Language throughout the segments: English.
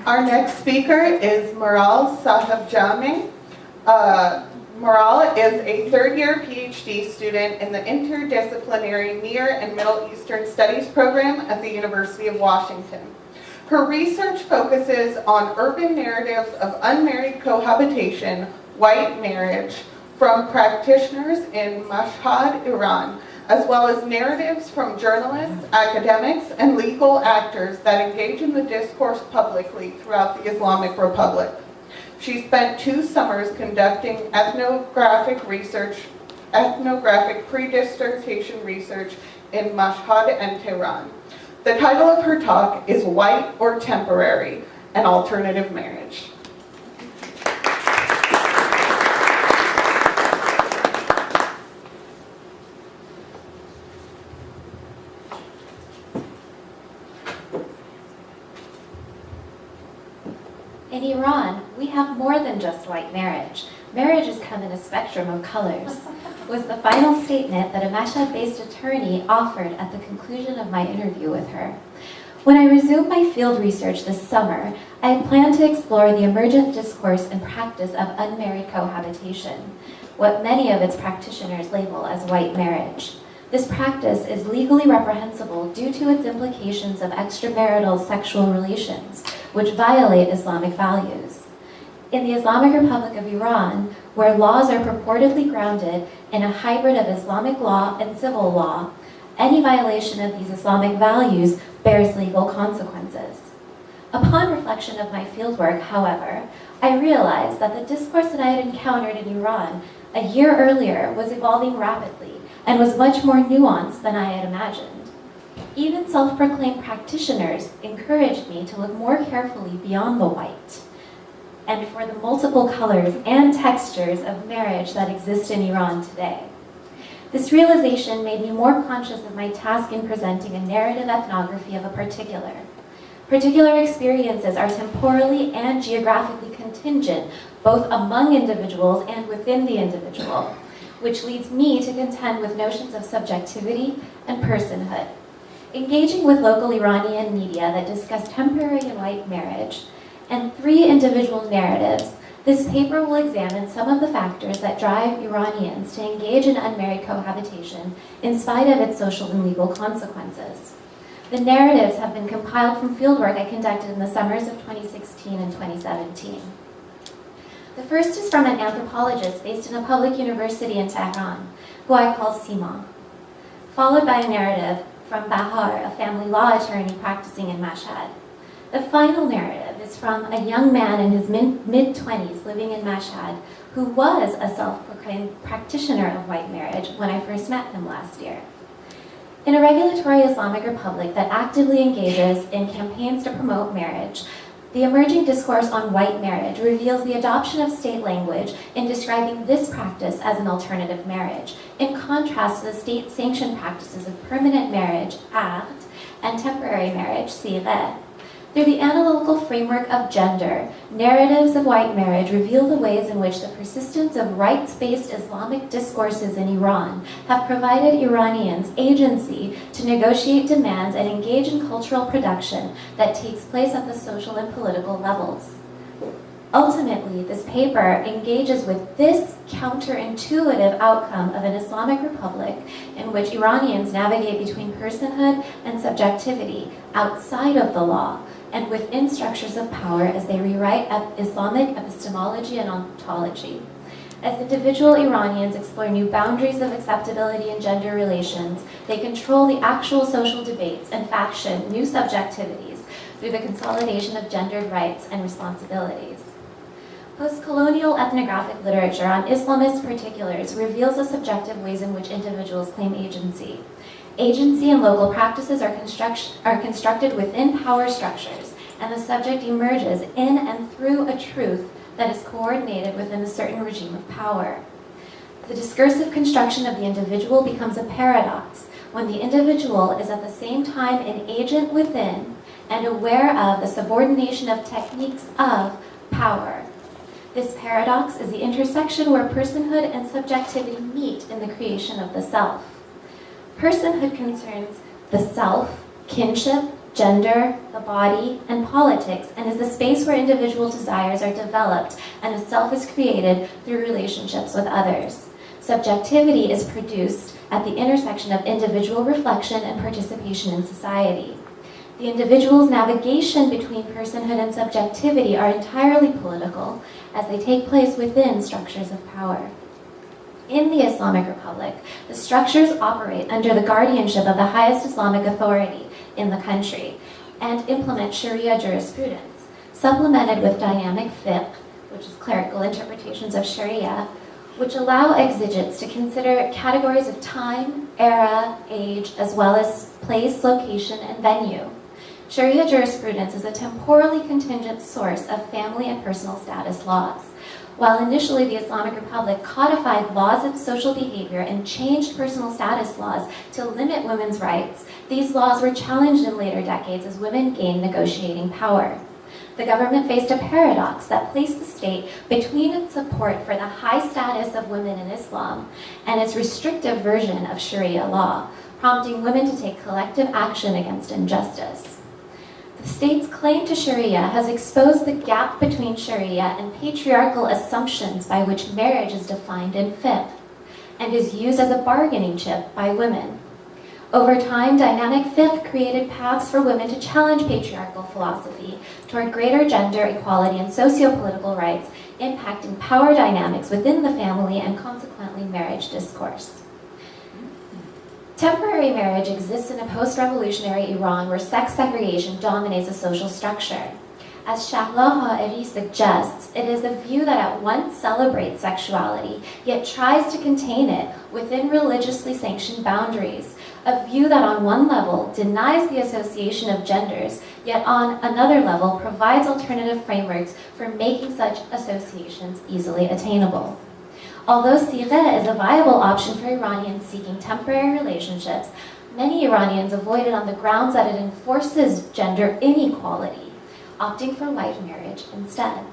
Our next speaker is Maral Sahebjame. Maral is a third-year PhD student in the Interdisciplinary Near and Middle Eastern Studies program at the University of Washington. Her research focuses on urban narratives of unmarried cohabitation, white marriage, from practitioners in Mashhad, Iran, as well as narratives from journalists, academics, and legal actors that engage in the discourse publicly throughout the Islamic Republic. She spent 2 summers conducting ethnographic pre-dissertation research in Mashhad and Tehran. The title of her talk is White or Temporary, an Alternative Marriage. In Iran, we have more than just white marriage. Marriages come in a spectrum of colors, was the final statement that a Mashhad-based attorney offered at the conclusion of my interview with her. When I resumed my field research this summer, I had planned to explore the emergent discourse and practice of unmarried cohabitation, what many of its practitioners label as white marriage. This practice is legally reprehensible due to its implications of extramarital sexual relations, which violate Islamic values. In the Islamic Republic of Iran, where laws are purportedly grounded in a hybrid of Islamic law and civil law, any violation of these Islamic values bears legal consequences. Upon reflection of my fieldwork, however, I realized that the discourse that I had encountered in Iran a year earlier was evolving rapidly and was much more nuanced than I had imagined. Even self-proclaimed practitioners encouraged me to look more carefully beyond the white and for the multiple colors and textures of marriage that exist in Iran today. This realization made me more conscious of my task in presenting a narrative ethnography of a particular. Particular experiences are temporally and geographically contingent, both among individuals and within the individual, which leads me to contend with notions of subjectivity and personhood. Engaging with local Iranian media that discuss temporary and white marriage, and 3 individual narratives, this paper will examine some of the factors that drive Iranians to engage in unmarried cohabitation in spite of its social and legal consequences. The narratives have been compiled from fieldwork I conducted in the summers of 2016 and 2017. The first is from an anthropologist based in a public university in Tehran, who I call Sima, followed by a narrative from Bahar, a family law attorney practicing in Mashhad. The final narrative is from a young man in his mid-20s living in Mashhad who was a self-proclaimed practitioner of white marriage when I first met him last year. In a regulatory Islamic republic that actively engages in campaigns to promote marriage, the emerging discourse on white marriage reveals the adoption of state language in describing this practice as an alternative marriage, in contrast to the state-sanctioned practices of permanent marriage, aqd, and temporary marriage, sigha. Through the analytical framework of gender, narratives of white marriage reveal the ways in which the persistence of rights-based Islamic discourses in Iran have provided Iranians agency to negotiate demands and engage in cultural production that takes place at the social and political levels. Ultimately, this paper engages with this counterintuitive outcome of an Islamic republic in which Iranians navigate between personhood and subjectivity outside of the law and within structures of power as they rewrite Islamic epistemology and ontology. As individual Iranians explore new boundaries of acceptability in gender relations, they control the actual social debates and fashion new subjectivities through the consolidation of gendered rights and responsibilities. Post-colonial ethnographic literature on Islamist particulars reveals the subjective ways in which individuals claim agency. Agency and local practices are constructed within power structures, and the subject emerges in and through a truth that is coordinated within a certain regime of power. The discursive construction of the individual becomes a paradox when the individual is at the same time an agent within and aware of the subordination of techniques of power. This paradox is the intersection where personhood and subjectivity meet in the creation of the self. Personhood concerns the self, kinship, gender, the body, and politics, and is the space where individual desires are developed and a self is created through relationships with others. Subjectivity is produced at the intersection of individual reflection and participation in society. The individual's navigation between personhood and subjectivity are entirely political, as they take place within structures of power. In the Islamic Republic, the structures operate under the guardianship of the highest Islamic authority in the country and implement Sharia jurisprudence, supplemented with dynamic fiqh, which is clerical interpretations of Sharia, which allow exegetes to consider categories of time, era, age, as well as place, location, and venue. Sharia jurisprudence is a temporally contingent source of family and personal status laws. While initially the Islamic Republic codified laws of social behavior and changed personal status laws to limit women's rights, these laws were challenged in later decades as women gained negotiating power. The government faced a paradox that placed the state between its support for the high status of women in Islam and its restrictive version of Sharia law, prompting women to take collective action against injustice. The state's claim to Sharia has exposed the gap between Sharia and patriarchal assumptions by which marriage is defined in fiqh, and is used as a bargaining chip by women. Over time, dynamic fiqh created paths for women to challenge patriarchal philosophy toward greater gender equality and socio-political rights, impacting power dynamics within the family and consequently marriage discourse. Temporary marriage exists in a post-revolutionary Iran where sex segregation dominates the social structure. As Shahla Ha'eri suggests, it is a view that at once celebrates sexuality, yet tries to contain it within religiously sanctioned boundaries, a view that on one level denies the association of genders, yet on another level provides alternative frameworks for making such associations easily attainable. Although sigha is a viable option for Iranians seeking temporary relationships, many Iranians avoid it on the grounds that it enforces gender inequality, opting for white marriage instead.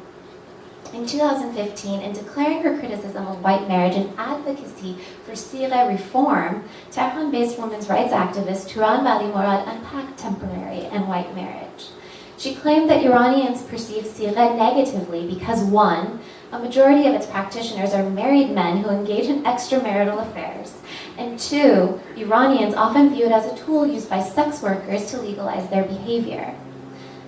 In 2015, in declaring her criticism of white marriage and advocacy for sigha reform, Tehran-based women's rights activist Turan Valimurad unpacked temporary and white marriage. She claimed that Iranians perceive sigha negatively because 1, a majority of its practitioners are married men who engage in extramarital affairs, and 2, Iranians often view it as a tool used by sex workers to legalize their behavior.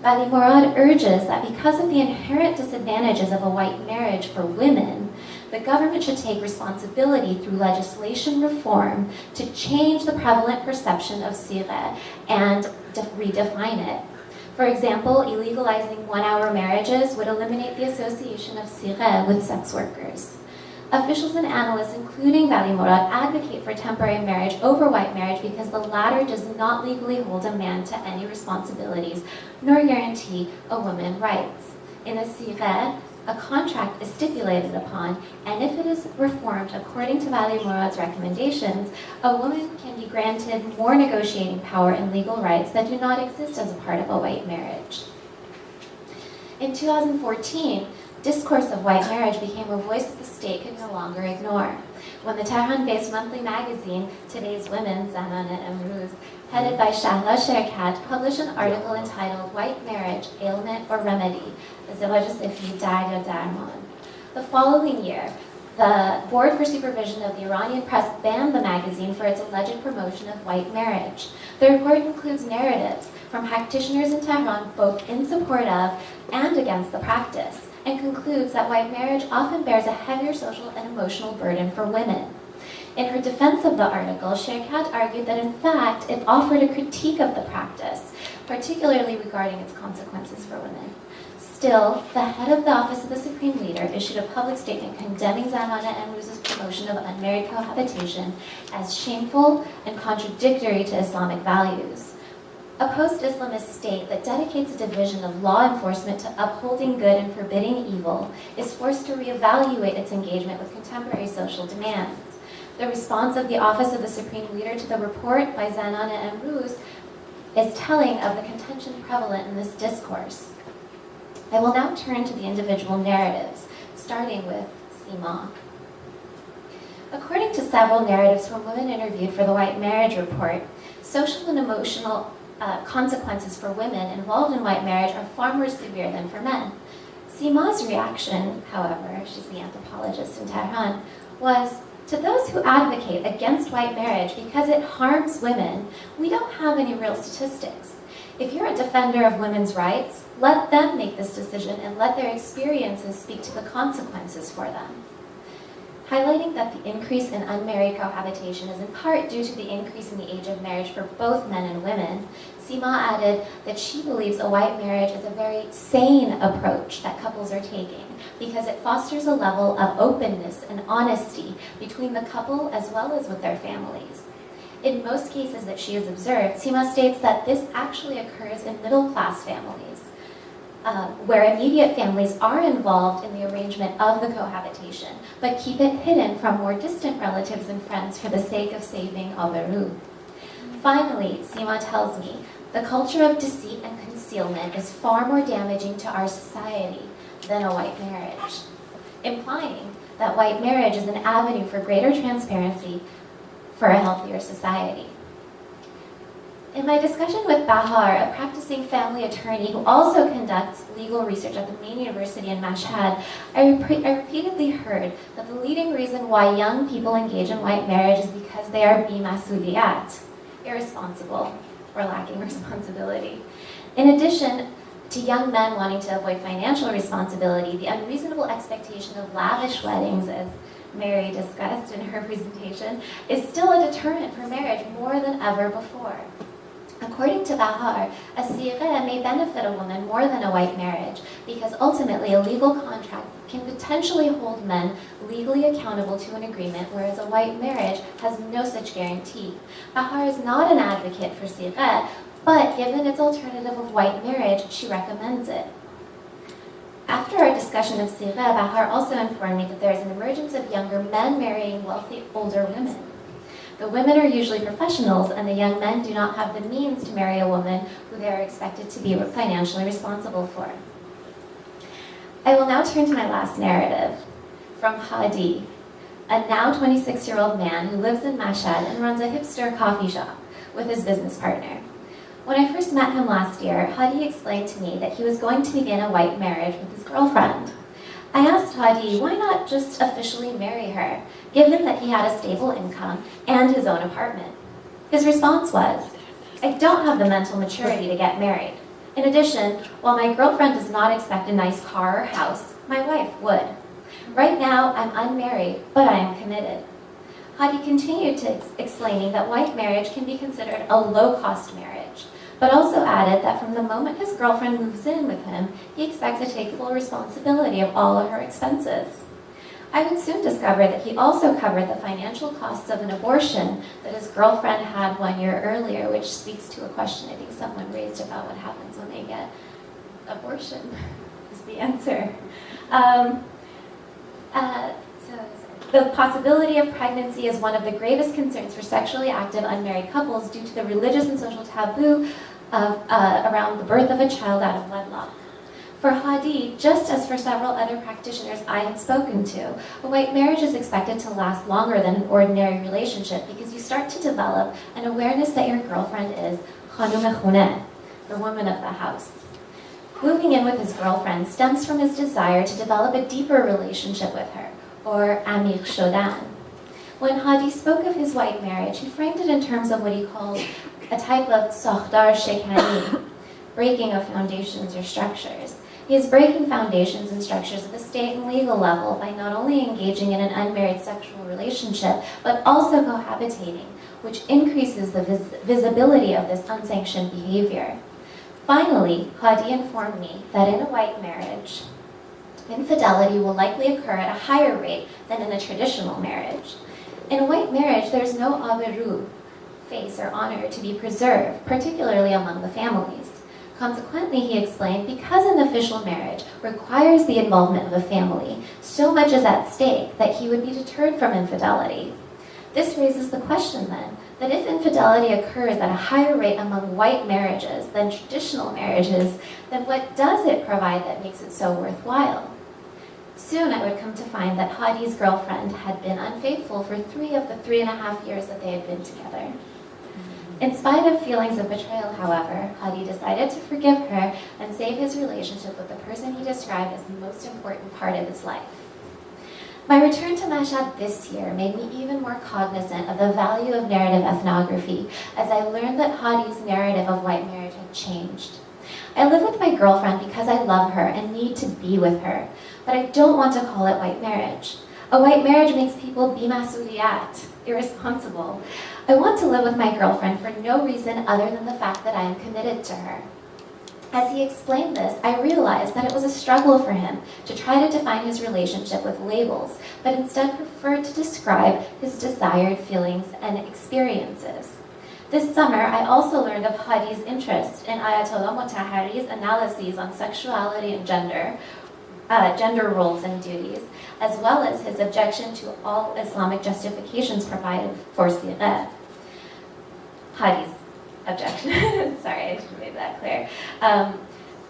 Valimurad urges that because of the inherent disadvantages of a white marriage for women, the government should take responsibility through legislation reform to change the prevalent perception of sigha and redefine it. For example, illegalizing one-hour marriages would eliminate the association of sigha with sex workers. Officials and analysts, including Valimurad, advocate for temporary marriage over white marriage because the latter does not legally hold a man to any responsibilities, nor guarantee a woman rights. In a sigha, a contract is stipulated upon, and if it is reformed according to Valimurad's recommendations, a woman can be granted more negotiating power and legal rights that do not exist as a part of a white marriage. In 2014, discourse of white marriage became a voice that the state could no longer ignore. When the Tehran-based monthly magazine, Today's Women, Zanane Emruz, headed by Shahla Sherkat, published an article entitled White Marriage, Ailment or Remedy, Azawaj Sifid Dar ya Darman. The following year, the Board for Supervision of the Iranian Press banned the magazine for its alleged promotion of white marriage. The report includes narratives from practitioners in Tehran both in support of and against the practice, and concludes that white marriage often bears a heavier social and emotional burden for women. In her defense of the article, Sherkat argued that in fact it offered a critique of the practice, particularly regarding its consequences for women. Still, the head of the Office of the Supreme Leader issued a public statement condemning Zanane Emruz's promotion of unmarried cohabitation as shameful and contradictory to Islamic values. A post-Islamist state that dedicates a division of law enforcement to upholding good and forbidding evil is forced to reevaluate its engagement with contemporary social demands. The response of the Office of the Supreme Leader to the report by Zanane Emruz is telling of the contention prevalent in this discourse. I will now turn to the individual narratives, starting with Sima. According to several narratives from women interviewed for the White Marriage Report, social and emotional consequences for women involved in white marriage are far more severe than for men. Seema's reaction, however, she's the anthropologist in Tehran, was, to those who advocate against white marriage because it harms women, we don't have any real statistics. If you're a defender of women's rights, let them make this decision and let their experiences speak to the consequences for them. Highlighting that the increase in unmarried cohabitation is in part due to the increase in the age of marriage for both men and women, Seema added that she believes a white marriage is a very sane approach that couples are taking because it fosters a level of openness and honesty between the couple as well as with their families. In most cases that she has observed, Seema states that this actually occurs in middle-class families, where immediate families are involved in the arrangement of the cohabitation, but keep it hidden from more distant relatives and friends for the sake of saving Aberu. Finally, Seema tells me, the culture of deceit and concealment is far more damaging to our society than a white marriage, implying that white marriage is an avenue for greater transparency for a healthier society. In my discussion with Bahar, a practicing family attorney who also conducts legal research at the main university in Mashhad, I repeatedly heard that the leading reason why young people engage in white marriage is because they are bimasuliyat, irresponsible or lacking responsibility. In addition to young men wanting to avoid financial responsibility, the unreasonable expectation of lavish weddings, as Mary discussed in her presentation, is still a deterrent for marriage more than ever before. According to Bahar, a sireh may benefit a woman more than a white marriage because ultimately a legal contract can potentially hold men legally accountable to an agreement, whereas a white marriage has no such guarantee. Bahar is not an advocate for sireh, but given its alternative of white marriage, she recommends it. After our discussion of sireh, Bahar also informed me that there is an emergence of younger men marrying wealthy older women. The women are usually professionals, and the young men do not have the means to marry a woman who they are expected to be financially responsible for. I will now turn to my last narrative, from Hadi, a now 26-year-old man who lives in Mashhad and runs a hipster coffee shop with his business partner. When I first met him last year, Hadi explained to me that he was going to begin a white marriage with his girlfriend. I asked Hadi why not just officially marry her, given that he had a stable income and his own apartment. His response was, I don't have the mental maturity to get married. In addition, while my girlfriend does not expect a nice car or house, my wife would. Right now, I'm unmarried, but I am committed. Hadi continued to explaining that white marriage can be considered a low-cost marriage, but also added that from the moment his girlfriend moves in with him, he expects to take full responsibility of all of her expenses. I would soon discover that he also covered the financial costs of an abortion that his girlfriend had 1 year earlier, which speaks to a question I think someone raised about what happens when they get abortion, is the answer. The possibility of pregnancy is one of the gravest concerns for sexually active unmarried couples due to the religious and social taboo around the birth of a child out of wedlock. For Hadi, just as for several other practitioners I had spoken to, a white marriage is expected to last longer than an ordinary relationship because you start to develop an awareness that your girlfriend is Khanum Khune, the woman of the house. Moving in with his girlfriend stems from his desire to develop a deeper relationship with her, or Amir Shodan. When Hadi spoke of his white marriage, he framed it in terms of what he called a type of sakhdar shekani, breaking of foundations or structures. He is breaking foundations and structures at the state and legal level by not only engaging in an unmarried sexual relationship, but also cohabitating, which increases the visibility of this unsanctioned behavior. Finally, Hadi informed me that in a white marriage, infidelity will likely occur at a higher rate than in a traditional marriage. In a white marriage, there is no aberu, face or honor, to be preserved, particularly among the families. Consequently, he explained, because an official marriage requires the involvement of a family, so much is at stake that he would be deterred from infidelity. This raises the question then, that if infidelity occurs at a higher rate among white marriages than traditional marriages, then what does it provide that makes it so worthwhile? Soon I would come to find that Hadi's girlfriend had been unfaithful for 3 of the 3.5 years that they had been together. In spite of feelings of betrayal, however, Hadi decided to forgive her and save his relationship with the person he described as the most important part of his life. My return to Mashhad this year made me even more cognizant of the value of narrative ethnography as I learned that Hadi's narrative of white marriage had changed. I live with my girlfriend because I love her and need to be with her, but I don't want to call it white marriage. A white marriage makes people bimasuliyat, irresponsible. I want to live with my girlfriend for no reason other than the fact that I am committed to her. As he explained this, I realized that it was a struggle for him to try to define his relationship with labels, but instead preferred to describe his desired feelings and experiences. This summer, I also learned of Hadi's interest in Ayatollah Motahhari's analyses on sexuality and gender roles and duties, as well as his objection to all Islamic justifications provided for Hadi's objection. Sorry, I should have made that clear.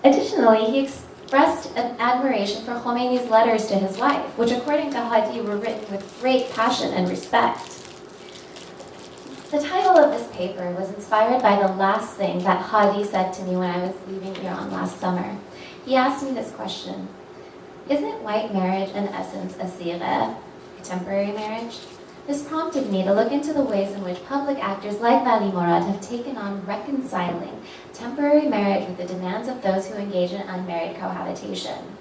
Additionally, he expressed an admiration for Khomeini's letters to his wife, which according to Hadi were written with great passion and respect. The title of this paper was inspired by the last thing that Hadi said to me when I was leaving Iran last summer. He asked me this question: isn't white marriage in essence a sigha, a temporary marriage? This prompted me to look into the ways in which public actors like Vali Morad have taken on reconciling temporary marriage with the demands of those who engage in unmarried cohabitation.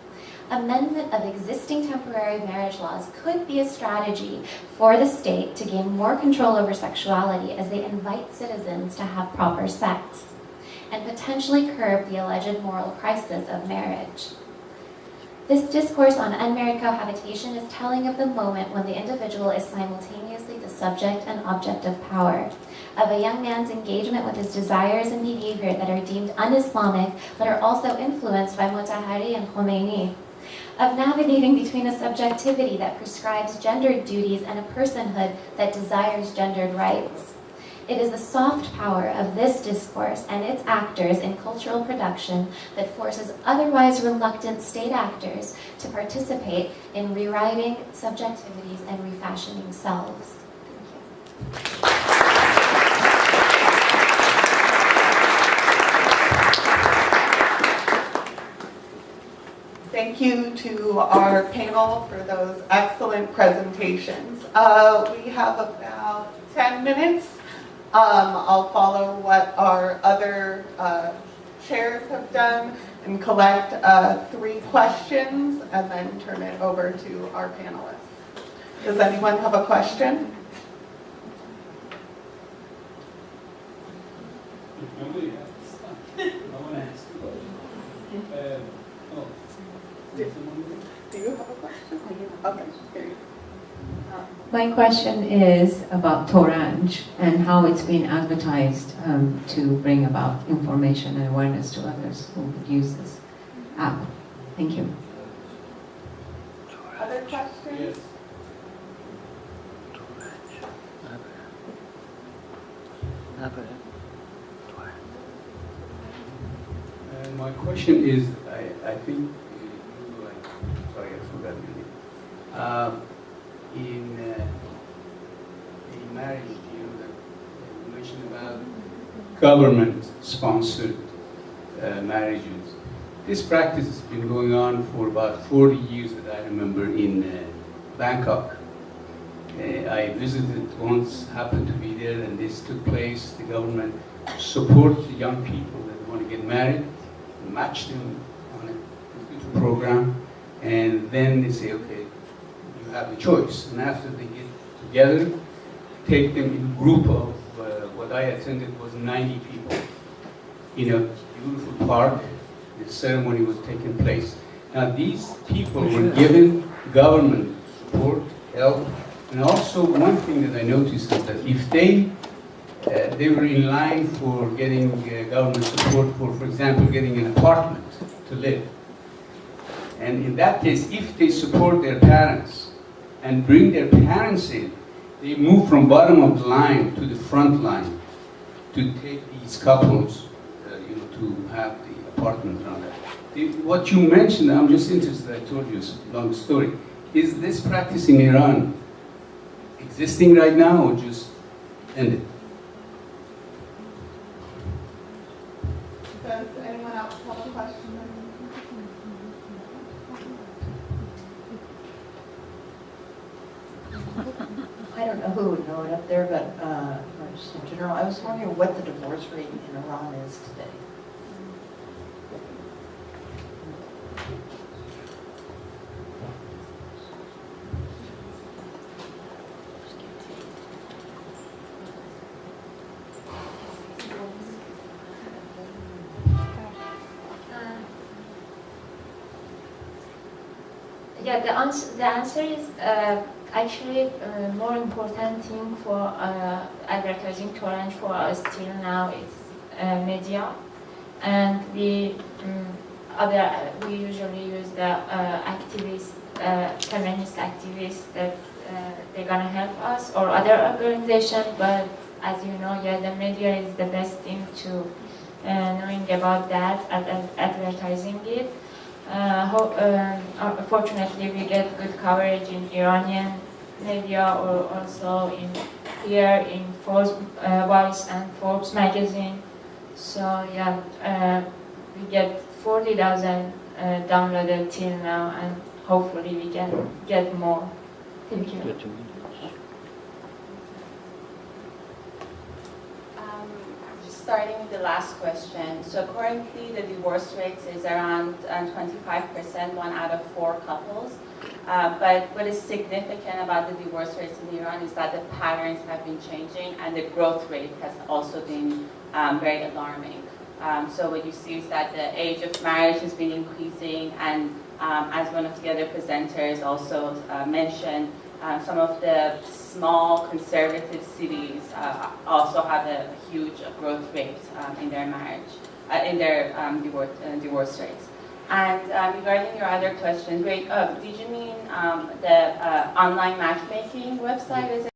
Amendment of existing temporary marriage laws could be a strategy for the state to gain more control over sexuality as they invite citizens to have proper sex, and potentially curb the alleged moral crisis of marriage. This discourse on unmarried cohabitation is telling of the moment when the individual is simultaneously the subject and object of power, of a young man's engagement with his desires and behavior that are deemed un-Islamic but are also influenced by Motahhari and Khomeini, of navigating between a subjectivity that prescribes gendered duties and a personhood that desires gendered rights. It is the soft power of this discourse and its actors in cultural production that forces otherwise reluctant state actors to participate in rewriting subjectivities and refashioning selves. Thank you to our panel for those excellent presentations. We have about 10 minutes. I'll follow what our other chairs have done and collect 3 questions and then turn it over to our panelists. Does anyone have a question? Nobody has. No one has. Do you have a question? Okay, here you go. My question is about Torange and how it's been advertised to bring about information and awareness to others who would use this app. Thank you. Other questions? Yes. My question is, I think, sorry, I forgot your name. In marriage, you mentioned about government-sponsored marriages. This practice has been going on for about 40 years that I remember in Bangkok. I visited once, happened to be there, and this took place. The government supports the young people that want to get married, match them on a computer program, and then they say, okay, you have a choice. And after they get together, take them in a group of what I attended was 90 people in a beautiful park. The ceremony was taking place. Now these people were given government support, help, and also one thing that I noticed is that if they were in line for getting government support for example, getting an apartment to live. And in that case, if they support their parents and bring their parents in, they move from bottom of the line to the front line to take these couples, to have the apartment around that. What you mentioned, I'm just interested, I told you a long story. Is this practice in Iran existing right now or just ended? Does anyone else have a question? I don't know who would know it up there, but just in general, I was wondering what the divorce rate in Iran is today. Yeah, the answer is actually more important thing for advertising Torrent for us till now is media, and we usually use the activists, feminist activists that they're gonna help us or other organization. But as you know, yeah, the media is the best thing to knowing about that and advertising it. Fortunately, we get good coverage in Iranian media or also here in Forbes, Vice and Forbes magazine. So yeah, we get 40,000 downloaded till now, and hopefully we can get more. Thank you. Starting with the last question. So currently the divorce rate is around 25%, 1 out of 4 couples. But what is significant about the divorce rates in Iran is that the patterns have been changing and the growth rate has also been very alarming. So what you see is that the age of marriage has been increasing, and as one of the other presenters also mentioned, some of the small conservative cities also have a huge growth rate in their marriage, in their divorce rates. And regarding your other question, did you mean the online matchmaking website? Is it